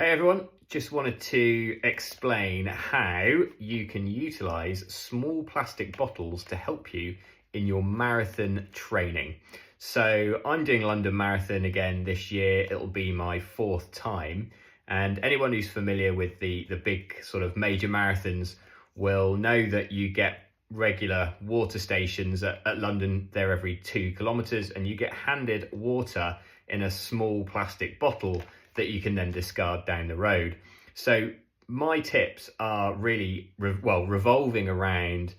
Hey everyone, just wanted to explain how you can utilize small plastic bottles to help you in your marathon training. So I'm doing London Marathon again this year. It'll be my fourth time. And anyone who's familiar with the big sort of major marathons will know that you get regular water stations at London. They're every 2 kilometers and you get handed water in a small plastic bottle that you can then discard down the road. So my tips are really revolving around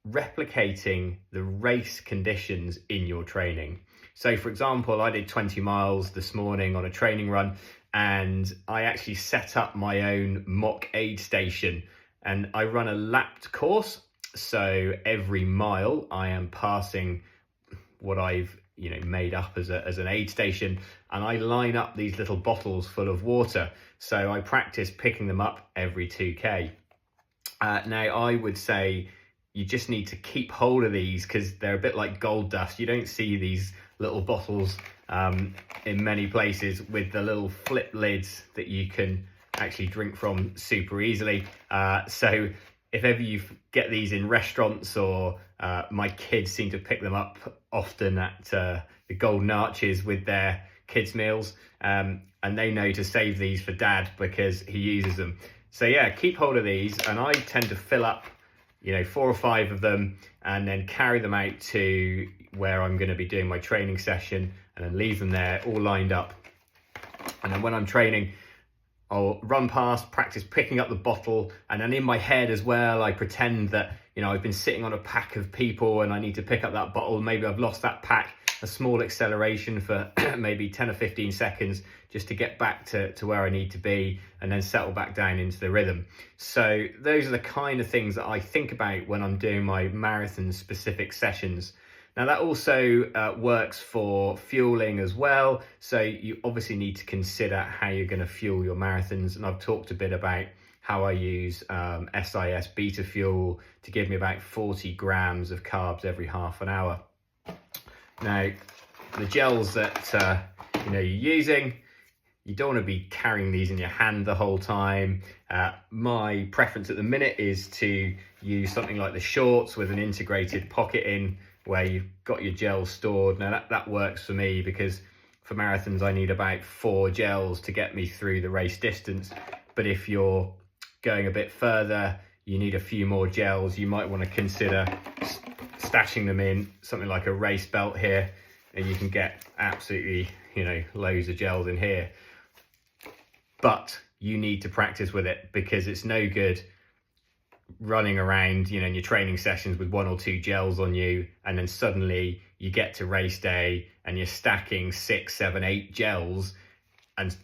replicating the race conditions in your training. So for example, I did 20 miles this morning on a training run, and I actually set up my own mock aid station, and I run a lapped course. So every mile I am passing what I've made up as an aid station, and I line up these little bottles full of water. So I practice picking them up every 2k. Now I would say you just need to keep hold of these because they're a bit like gold dust. You don't see these little bottles in many places with the little flip lids that you can actually drink from super easily. So if ever you get these in restaurants, or my kids seem to pick them up often at the Golden Arches with their kids' meals, and they know to save these for dad because he uses them. So yeah, keep hold of these, and I tend to fill up 4 or 5 of them and then carry them out to where I'm going to be doing my training session, and then leave them there all lined up. And then when I'm training, I'll run past, practice picking up the bottle, and then in my head as well, I pretend that, I've been sitting on a pack of people and I need to pick up that bottle. Maybe I've lost that pack, a small acceleration for maybe 10 or 15 seconds just to get back to where I need to be, and then settle back down into the rhythm. So those are the kind of things that I think about when I'm doing my marathon specific sessions. Now that also works for fueling as well. So you obviously need to consider how you're going to fuel your marathons. And I've talked a bit about how I use SIS beta fuel to give me about 40 grams of carbs every half an hour. Now, the gels that you're using, you don't want to be carrying these in your hand the whole time. My preference at the minute is to use something like the Shorts with an integrated pocket in, where you've got your gels stored. Now that works for me because for marathons I need about 4 gels to get me through the race distance. But if you're going a bit further, you need a few more gels. You might want to consider stashing them in something like a race belt here, and you can get absolutely loads of gels in here. But you need to practice with it, because it's no good running around in your training sessions with 1 or 2 gels on you, and then suddenly you get to race day and you're stacking 6, 7, 8 gels, and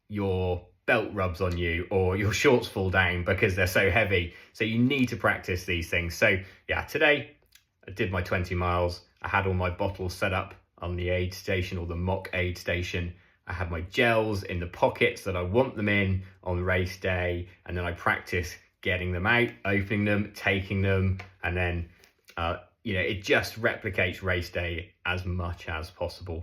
your belt rubs on you or your shorts fall down because they're so heavy. So you need to practice these things. So yeah, today I did my 20 miles. I had all my bottles set up on the aid station, or the mock aid station. I had my gels in the pockets that I want them in on race day, and then I practice getting them out, opening them, taking them, and then it just replicates race day as much as possible.